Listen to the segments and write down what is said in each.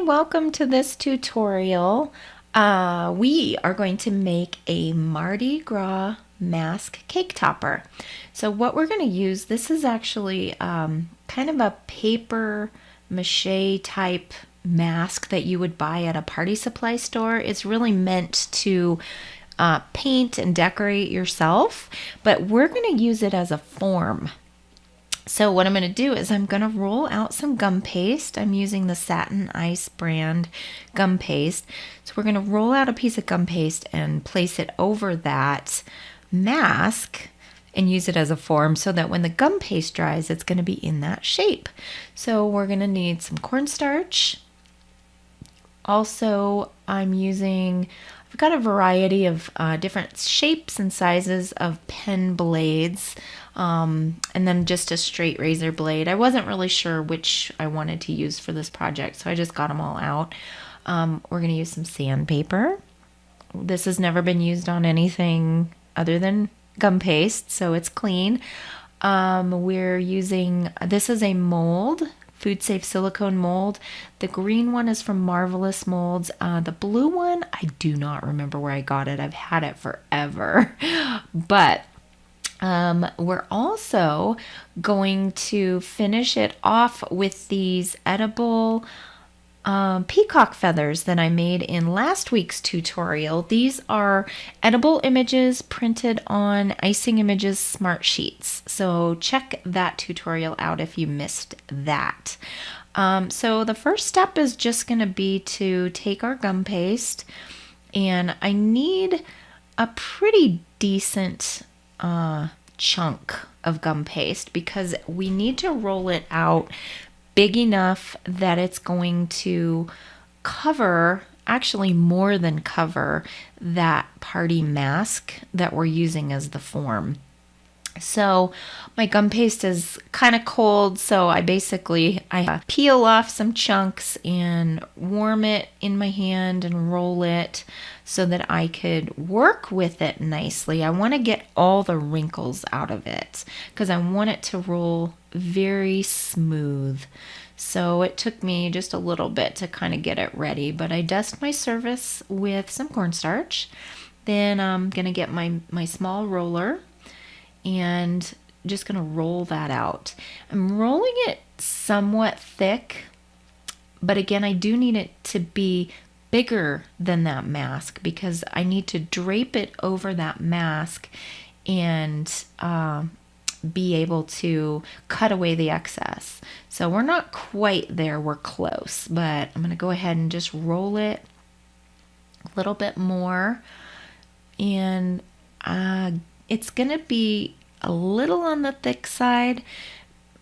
welcome to this tutorial. We are going to make a Mardi Gras mask cake topper. So what we're going to use, this is actually kind of a paper mache type mask that you would buy at a party supply store. It's really meant to paint and decorate yourself, but we're going to use it as a form. So what I'm going to do is I'm going to roll out some gum paste. I'm using the Satin Ice brand gum paste. So we're going to roll out a piece of gum paste and place it over that mask and use it as a form so that when the gum paste dries, it's going to be in that shape. So we're going to need some cornstarch. Also, I've got a variety of different shapes and sizes of pen blades, and then just a straight razor blade. I wasn't really sure which I wanted to use for this project, so I just got them all out. We're going to use some sandpaper. This has never been used on anything other than gum paste, so it's clean. This is a mold, food safe silicone mold. The green one is from Marvelous Molds. The blue one, I do not remember where I got it. I've had it forever. But we're also going to finish it off with these edible peacock feathers that I made in last week's tutorial. These are edible images printed on Icing Images smart sheets. So check that tutorial out if you missed that. So the first step is just going to be to take our gum paste, and I need a pretty decent chunk of gum paste because we need to roll it out big enough that it's going to cover, actually more than cover, that party mask that we're using as the form. So my gum paste is kind of cold, so I peel off some chunks and warm it in my hand and roll it so that I could work with it nicely. I want to get all the wrinkles out of it because I want it to roll very smooth. So it took me just a little bit to kind of get it ready, but I dust my surface with some cornstarch. Then I'm going to get my small roller and just going to roll that out. I'm rolling it somewhat thick, but again, I do need it to be bigger than that mask because I need to drape it over that mask and be able to cut away the excess. So we're not quite there, we're close, but I'm going to go ahead and just roll it a little bit more, and it's going to be a little on the thick side.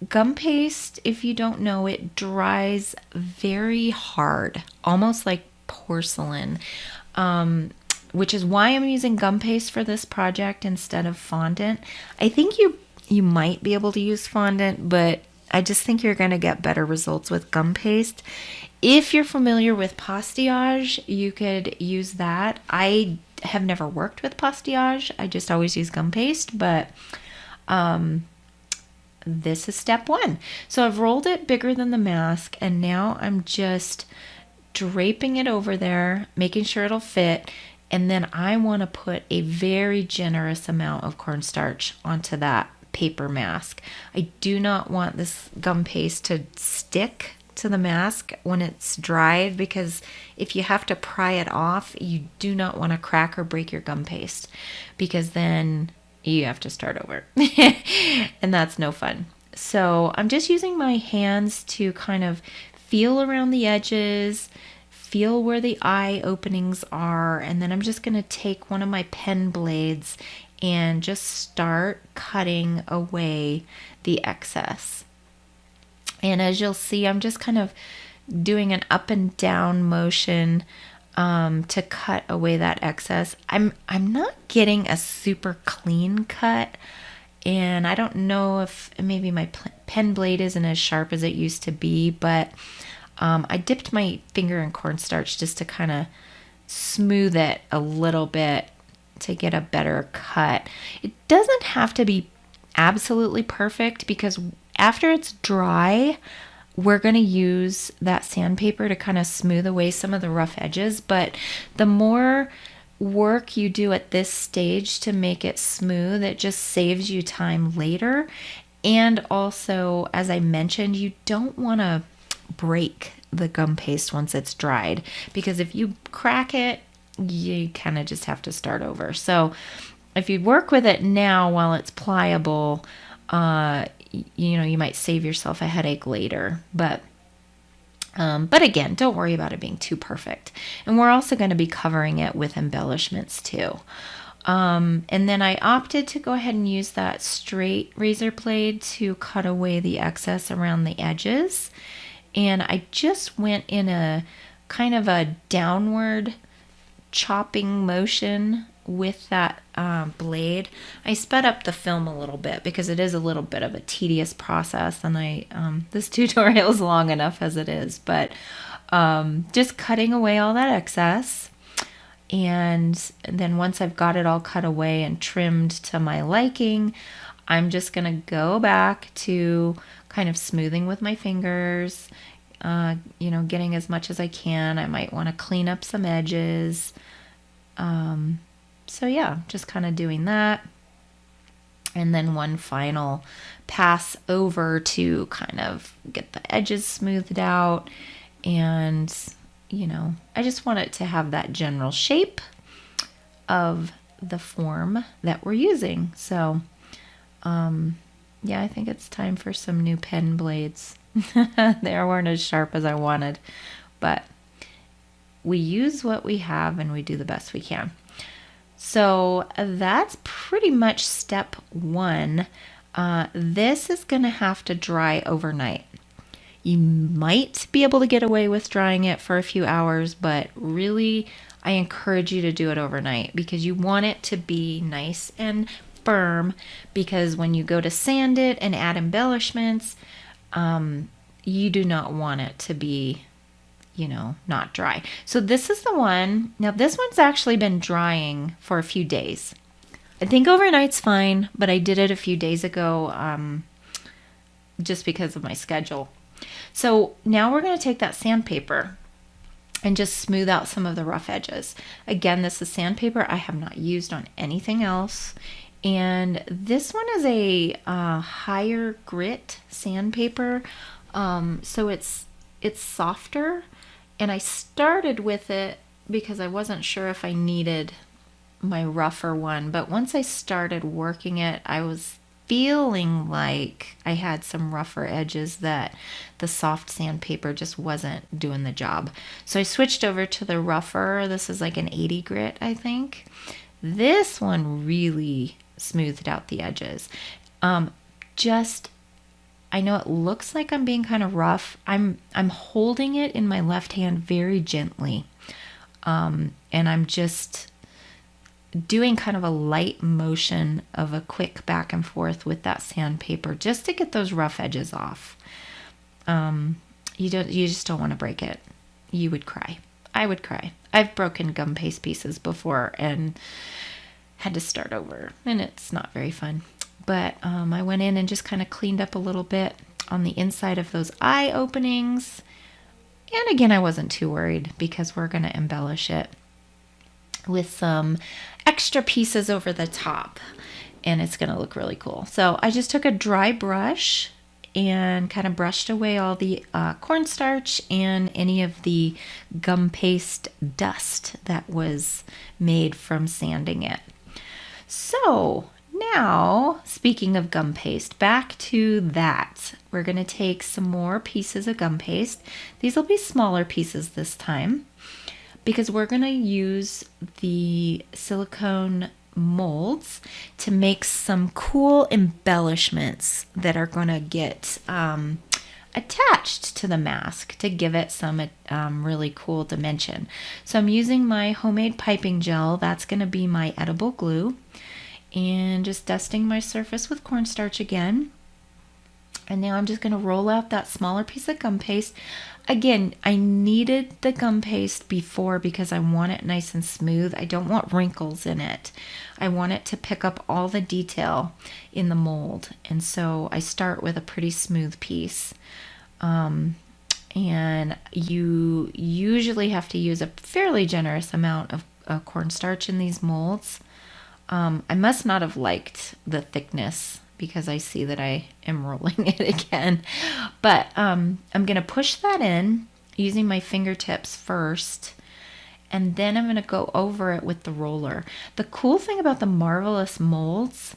Gum paste, if you don't know, it dries very hard, almost like porcelain, which is why I'm using gum paste for this project instead of fondant. I think you might be able to use fondant, but I just think you're going to get better results with gum paste. If you're familiar with pastillage, you could use that. I have never worked with pastillage. I just always use gum paste, but this is step one. So I've rolled it bigger than the mask, and now I'm just draping it over there, making sure it'll fit, and then I want to put a very generous amount of cornstarch onto that paper mask. I do not want this gum paste to stick to the mask when it's dried, because if you have to pry it off, you do not want to crack or break your gum paste, because then you have to start over and that's no fun. So I'm just using my hands to kind of feel around the edges, feel where the eye openings are, and then I'm just going to take one of my pen blades and just start cutting away the excess. And as you'll see, I'm just kind of doing an up and down motion to cut away that excess. I'm not getting a super clean cut, and I don't know if maybe my pen blade isn't as sharp as it used to be, but I dipped my finger in cornstarch just to kind of smooth it a little bit to get a better cut. It doesn't have to be absolutely perfect, because after it's dry, we're going to use that sandpaper to kind of smooth away some of the rough edges, but the more work you do at this stage to make it smooth, it just saves you time later. And also, as I mentioned, you don't want to break the gum paste once it's dried, because if you crack it, you kind of just have to start over. So if you work with it now while it's pliable, you might save yourself a headache later. But again, don't worry about it being too perfect. And we're also going to be covering it with embellishments too. And then I opted to go ahead and use that straight razor blade to cut away the excess around the edges. And I just went in a kind of a downward chopping motion with that blade. I sped up the film a little bit because it is a little bit of a tedious process, and this tutorial is long enough as it is, but just cutting away all that excess. And then once I've got it all cut away and trimmed to my liking, I'm just going to go back to kind of smoothing with my fingers, getting as much as I can. I might want to clean up some edges. So yeah, just kind of doing that. And then one final pass over to kind of get the edges smoothed out. And, I just want it to have that general shape of the form that we're using. So, yeah, I think it's time for some new pen blades. They weren't as sharp as I wanted, but we use what we have and we do the best we can. So that's pretty much step one. This is going to have to dry overnight. You might be able to get away with drying it for a few hours, but really I encourage you to do it overnight because you want it to be nice and firm, because when you go to sand it and add embellishments, you do not want it to be, not dry. So this is the one. Now this one's actually been drying for a few days. I think overnight's fine, but I did it a few days ago just because of my schedule. So now we're going to take that sandpaper and just smooth out some of the rough edges. Again, this is sandpaper I have not used on anything else. And this one is a higher grit sandpaper. So it's softer. And I started with it because I wasn't sure if I needed my rougher one. But once I started working it, I was feeling like I had some rougher edges that the soft sandpaper just wasn't doing the job. So I switched over to the rougher. This is like an 80 grit, I think. This one really smoothed out the edges. I know it looks like I'm being kind of rough. I'm holding it in my left hand very gently. And I'm just doing kind of a light motion of a quick back and forth with that sandpaper just to get those rough edges off. You just don't want to break it. You would cry. I would cry. I've broken gum paste pieces before and had to start over, and it's not very fun. But I went in and just kind of cleaned up a little bit on the inside of those eye openings. And again, I wasn't too worried because we're going to embellish it with some extra pieces over the top, and it's going to look really cool. So I just took a dry brush and kind of brushed away all the cornstarch and any of the gum paste dust that was made from sanding it. So now, speaking of gum paste, back to that. We're going to take some more pieces of gum paste. These will be smaller pieces this time, because we're going to use the silicone molds to make some cool embellishments that are going to get attached to the mask to give it some really cool dimension. So I'm using my homemade piping gel. That's going to be my edible glue, and just dusting my surface with cornstarch again. And now I'm just going to roll out that smaller piece of gum paste. Again, I needed the gum paste before because I want it nice and smooth. I don't want wrinkles in it. I want it to pick up all the detail in the mold. And so I start with a pretty smooth piece. And you usually have to use a fairly generous amount of cornstarch in these molds. I must not have liked the thickness because I see that I am rolling it again. But I'm going to push that in using my fingertips first, and then I'm going to go over it with the roller. The cool thing about the Marvelous molds,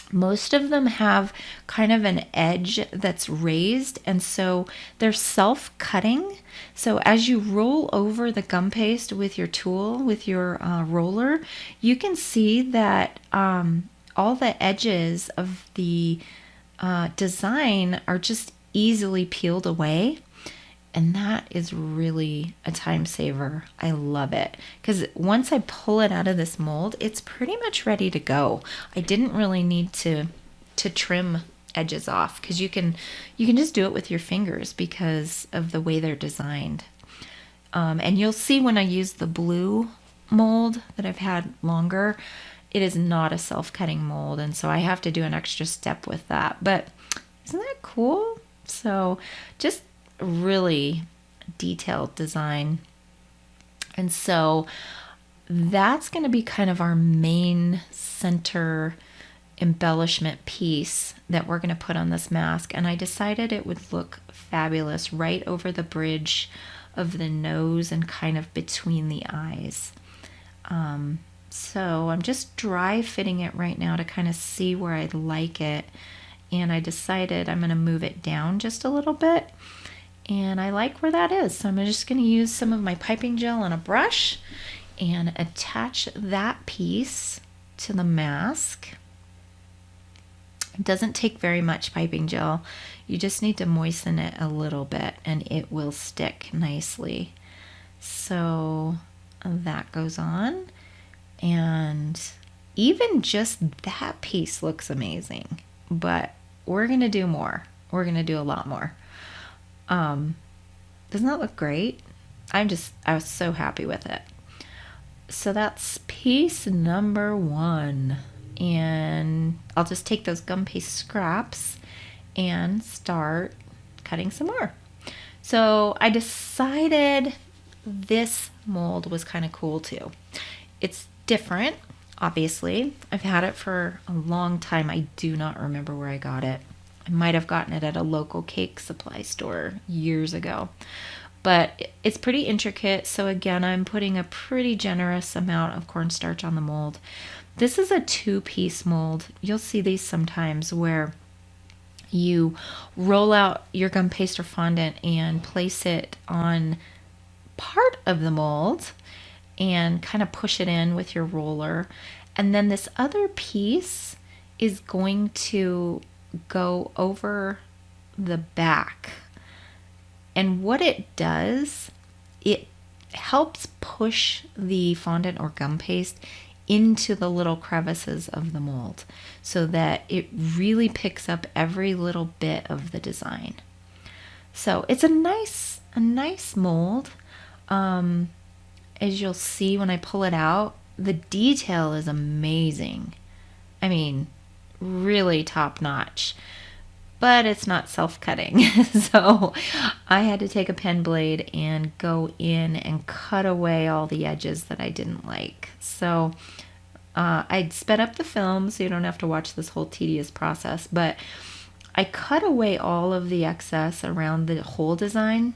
most of them have kind of an edge that's raised, and so they're self-cutting. So as you roll over the gum paste with your tool, with your roller, you can see that all the edges of the design are just easily peeled away. And that is really a time saver. I love it because once I pull it out of this mold, it's pretty much ready to go. I didn't really need to trim edges off because you can just do it with your fingers because of the way they're designed. And you'll see when I use the blue mold that I've had longer, it is not a self-cutting mold, and so I have to do an extra step with that. But isn't that cool? So just really detailed design. And so that's going to be kind of our main center embellishment piece that we're going to put on this mask. And I decided it would look fabulous right over the bridge of the nose and kind of between the eyes. So I'm just dry fitting it right now to kind of see where I'd like it. And I decided I'm going to move it down just a little bit. And I like where that is. So I'm just going to use some of my piping gel on a brush and attach that piece to the mask. It doesn't take very much piping gel. You just need to moisten it a little bit and it will stick nicely. So that goes on. And even just that piece looks amazing. But we're going to do more. We're going to do a lot more. Doesn't that look great? I was so happy with it. So that's piece number 1. And I'll just take those gum paste scraps and start cutting some more. So I decided this mold was kind of cool too. It's different, obviously. I've had it for a long time. I do not remember where I got it. I might have gotten it at a local cake supply store years ago. But it's pretty intricate. So again, I'm putting a pretty generous amount of cornstarch on the mold. This is a 2-piece mold. You'll see these sometimes where you roll out your gum paste or fondant and place it on part of the mold and kind of push it in with your roller. And then this other piece is going to go over the back. And what it does, it helps push the fondant or gum paste into the little crevices of the mold so that it really picks up every little bit of the design. So it's a nice mold. As you'll see when I pull it out, the detail is amazing. I mean, really top notch. But it's not self-cutting. So I had to take a pen blade and go in and cut away all the edges that I didn't like. So I'd sped up the film so you don't have to watch this whole tedious process. But I cut away all of the excess around the whole design.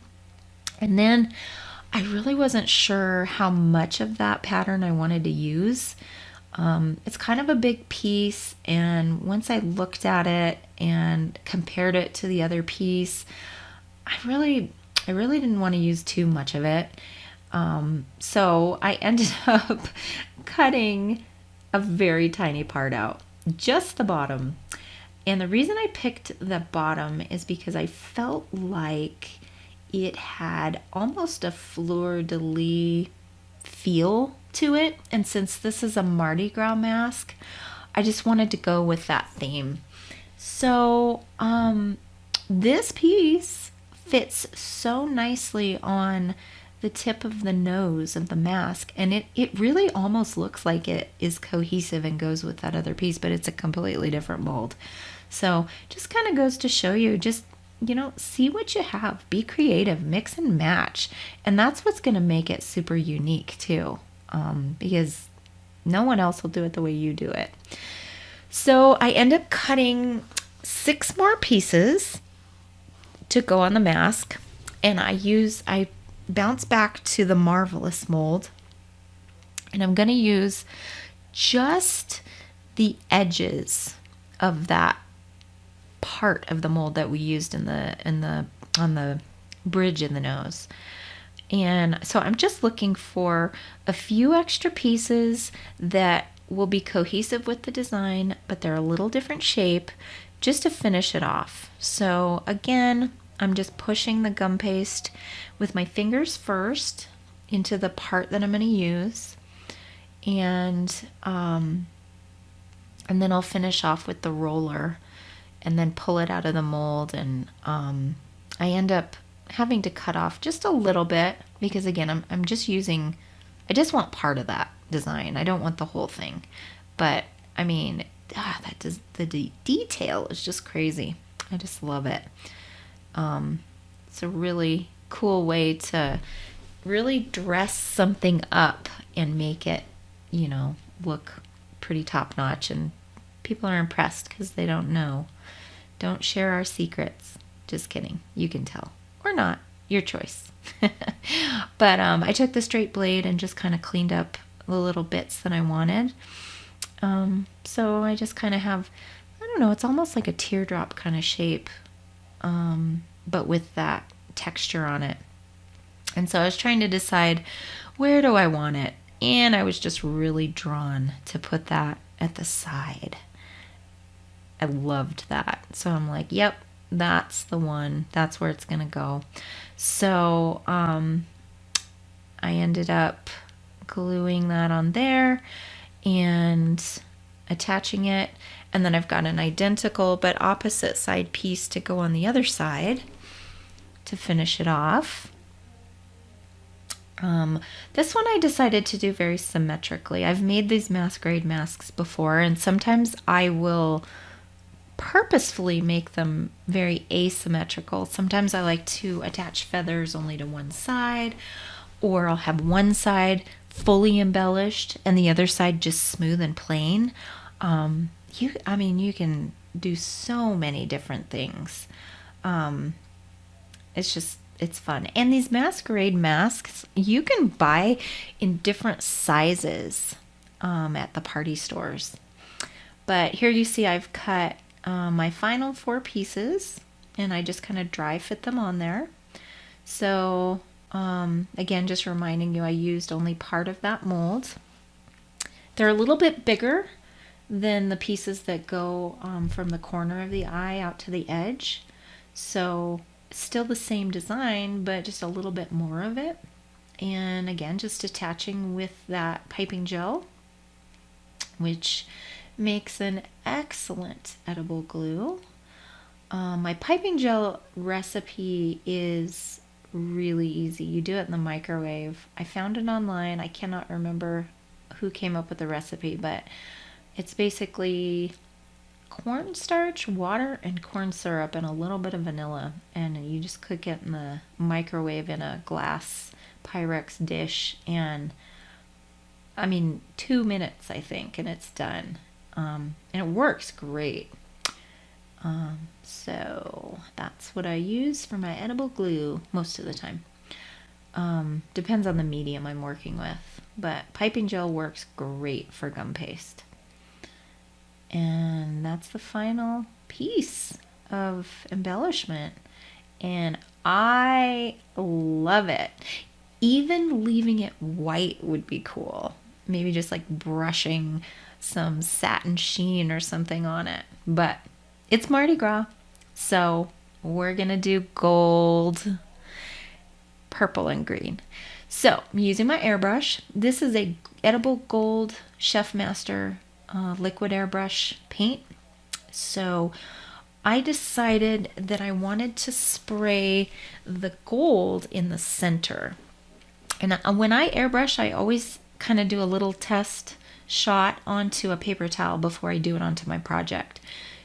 And then I really wasn't sure how much of that pattern I wanted to use. It's kind of a big piece, and once I looked at it and compared it to the other piece, I really didn't want to use too much of it. So I ended up cutting a very tiny part out, just the bottom. And the reason I picked the bottom is because I felt like it had almost a fleur-de-lis feel to it, and since this is a Mardi Gras mask, I just wanted to go with that theme. So this piece fits so nicely on the tip of the nose of the mask, and it really almost looks like it is cohesive and goes with that other piece, but it's a completely different mold. So just kind of goes to show you, just see what you have. Be creative, mix and match. And that's what's going to make it super unique too, because no one else will do it the way you do it. So I end up cutting 6 more pieces to go on the mask. And I bounce back to the Marvelous mold. And I'm going to use just the edges of that part of the mold that we used on the bridge in the nose. And so I'm just looking for a few extra pieces that will be cohesive with the design, but they're a little different shape, just to finish it off. So again, I'm just pushing the gum paste with my fingers first into the part that I'm going to use, and then I'll finish off with the roller and then pull it out of the mold. And I end up having to cut off just a little bit because, again, I'm just using, I just want part of that design. I don't want the whole thing. But I mean, the detail is just crazy. I just love it. It's a really cool way to really dress something up and make it, look pretty top notch, and people are impressed because they don't know. Don't share our secrets. Just kidding. You can tell. Or not. Your choice. But I took the straight blade and just kind of cleaned up the little bits that I wanted. So I just kind of have, I don't know, it's almost like a teardrop kind of shape, but with that texture on it. And so I was trying to decide, where do I want it? And I was just really drawn to put that at the side. I loved that. So I'm like, yep, that's the one. That's where it's going to go. So I ended up gluing that on there and attaching it. And then I've got an identical but opposite side piece to go on the other side to finish it off. This one I decided to do very symmetrically. I've made these masquerade masks before, and sometimes I will purposefully make them very asymmetrical. Sometimes I like to attach feathers only to one side, or I'll have one side fully embellished and the other side just smooth and plain. You can do so many different things. It's fun. And these masquerade masks, you can buy in different sizes at the party stores. But here you see I've cut my final 4 pieces, and I just kind of dry fit them on there. So again, just reminding you, I used only part of that mold. They're a little bit bigger than the pieces that go from the corner of the eye out to the edge. So still the same design, but just a little bit more of it. And again, just attaching with that piping gel, which makes an excellent edible glue. My piping gel recipe is really easy. You do it in the microwave. I found it online. I cannot remember who came up with the recipe, but it's basically cornstarch, water, and corn syrup, and a little bit of vanilla, and you just cook it in the microwave in a glass Pyrex dish, and 2 minutes I think, and it's done. And it works great. So that's what I use for my edible glue most of the time. Depends on the medium I'm working with, but piping gel works great for gum paste. And that's the final piece of embellishment. And I love it. Even leaving it white would be cool. Maybe just like brushing some satin sheen or something on it. But it's Mardi Gras, so we're going to do gold, purple, and green. So I'm using my airbrush. This is a edible gold Chef Master liquid airbrush paint. So I decided that I wanted to spray the gold in the center. And when I airbrush, I always kind of do a little test shot onto a paper towel before I do it onto my project,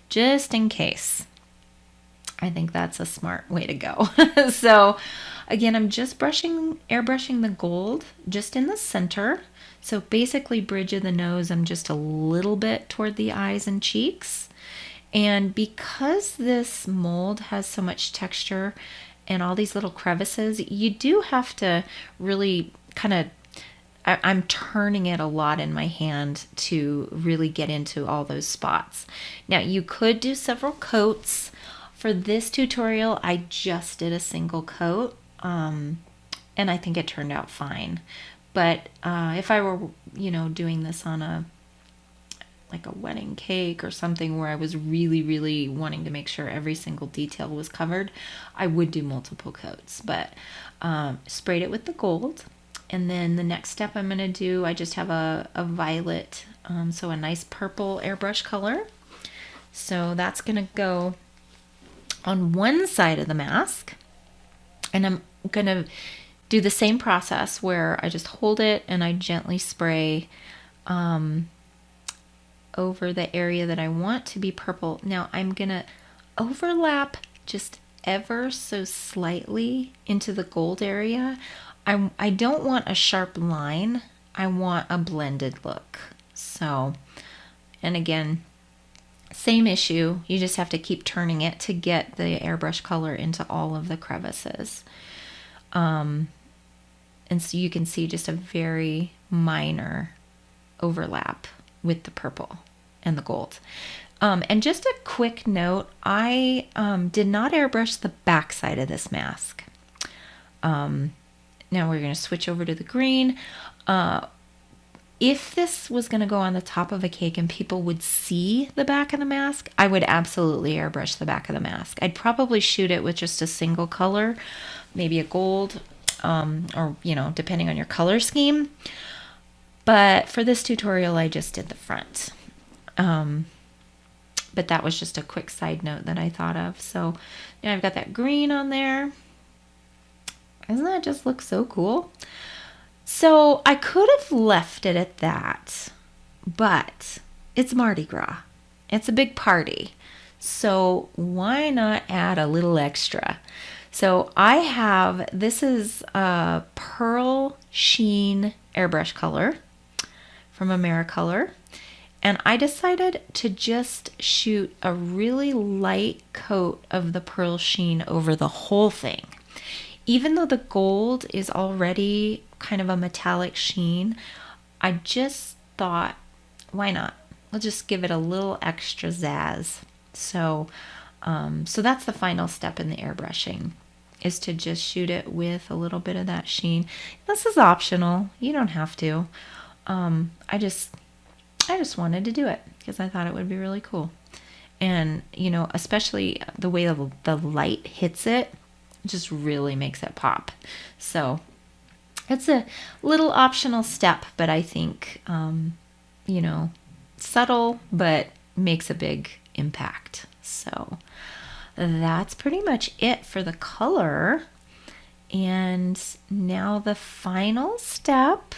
just in case. I think that's a smart way to go. So again, I'm just airbrushing the gold just in the center. So basically bridge of the nose, I'm just a little bit toward the eyes and cheeks. And because this mold has so much texture and all these little crevices, you do have to really kind of, I'm turning it a lot in my hand to really get into all those spots. Now you could do several coats. For this tutorial, I just did a single coat, and I think it turned out fine. But if I were, doing this on like a wedding cake or something where I was really, really wanting to make sure every single detail was covered, I would do multiple coats. But sprayed it with the gold. And then the next step I'm going to do, I just have a violet, so a nice purple airbrush color. So that's going to go on one side of the mask. And I'm going to do the same process where I just hold it and I gently spray over the area that I want to be purple. Now I'm going to overlap just ever so slightly into the gold area. I don't want a sharp line. I want a blended look. So, and again, same issue. You just have to keep turning it to get the airbrush color into all of the crevices. And so you can see just a very minor overlap with the purple and the gold. And just a quick note, I did not airbrush the back side of this mask. Now we're going to switch over to the green. If this was going to go on the top of a cake and people would see the back of the mask, I would absolutely airbrush the back of the mask. I'd probably shoot it with just a single color, maybe a gold, or, depending on your color scheme. But for this tutorial, I just did the front. But that was just a quick side note that I thought of. So now I've got that green on there. Doesn't that just look so cool? So I could have left it at that, but it's Mardi Gras. It's a big party. So why not add a little extra? So this is a pearl sheen airbrush color from Americolor. And I decided to just shoot a really light coat of the pearl sheen over the whole thing. Even though the gold is already kind of a metallic sheen, I just thought, why not? We'll just give it a little extra zazz. So that's the final step in the airbrushing, is to just shoot it with a little bit of that sheen. This is optional. You don't have to. I just wanted to do it because I thought it would be really cool. And, especially the way the light hits it, just really makes it pop. So it's a little optional step, but I think, subtle, but makes a big impact. So that's pretty much it for the color. And now the final step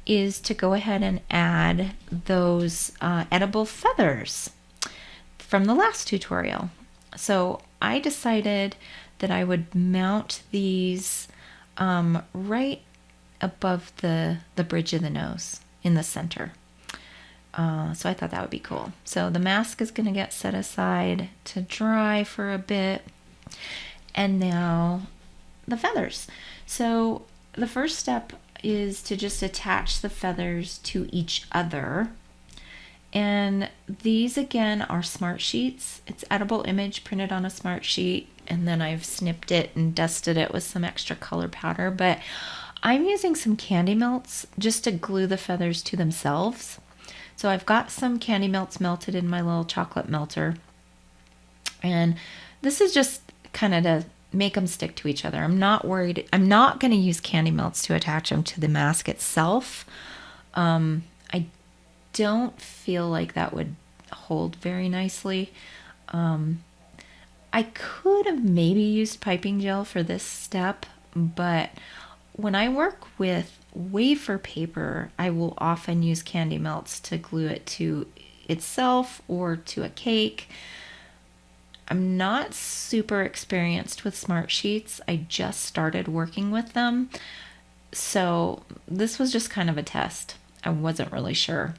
is to go ahead and add those edible feathers from the last tutorial. So I decided that I would mount these right above the bridge of the nose in the center. So I thought that would be cool. So the mask is going to get set aside to dry for a bit. And now the feathers. So the first step is to just attach the feathers to each other. And these again are smart sheets. It's edible image printed on a smart sheet, and then I've snipped it and dusted it with some extra color powder, but I'm using some candy melts just to glue the feathers to themselves. So I've got some candy melts melted in my little chocolate melter, and this is just kind of to make them stick to each other. I'm not worried. I'm not going to use candy melts to attach them to the mask itself. I don't feel like that would hold very nicely. I could have maybe used piping gel for this step, but when I work with wafer paper, I will often use candy melts to glue it to itself or to a cake. I'm not super experienced with smart sheets. I just started working with them. So this was just kind of a test. I wasn't really sure.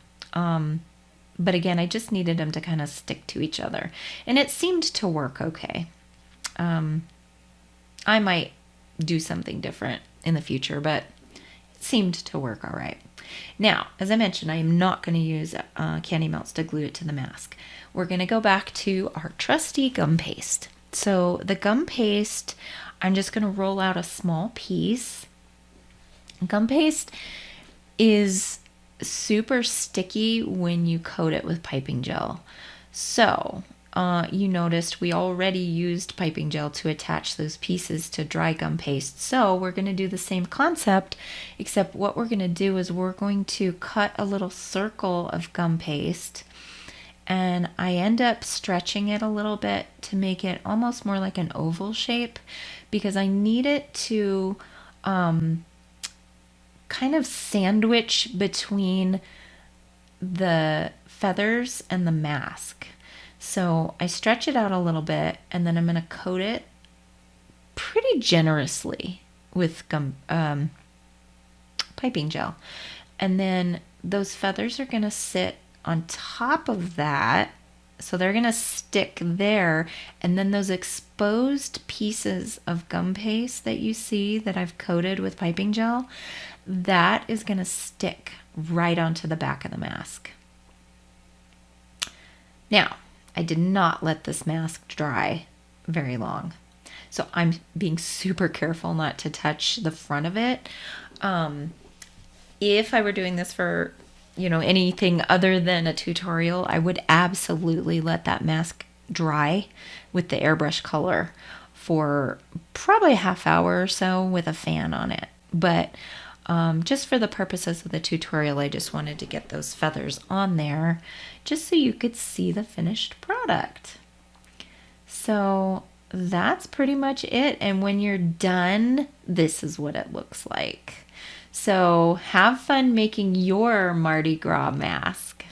But again, I just needed them to kind of stick to each other. And it seemed to work okay. I might do something different in the future, but it seemed to work all right. Now, as I mentioned, I am not going to use candy melts to glue it to the mask. We're going to go back to our trusty gum paste. So the gum paste, I'm just going to roll out a small piece. Gum paste is super sticky when you coat it with piping gel. So you noticed we already used piping gel to attach those pieces to dry gum paste. So we're going to do the same concept, except what we're going to do is we're going to cut a little circle of gum paste, and I end up stretching it a little bit to make it almost more like an oval shape, because I need it to kind of sandwich between the feathers and the mask. So I stretch it out a little bit, and then I'm going to coat it pretty generously with piping gel. And then those feathers are going to sit on top of that. So they're going to stick there. And then those exposed pieces of gum paste that you see that I've coated with piping gel, that is going to stick right onto the back of the mask. Now, I did not let this mask dry very long. So I'm being super careful not to touch the front of it. If I were doing this for, anything other than a tutorial, I would absolutely let that mask dry with the airbrush color for probably a half hour or so with a fan on it. But just for the purposes of the tutorial, I just wanted to get those feathers on there just so you could see the finished product. So that's pretty much it. And when you're done, this is what it looks like. So have fun making your Mardi Gras mask.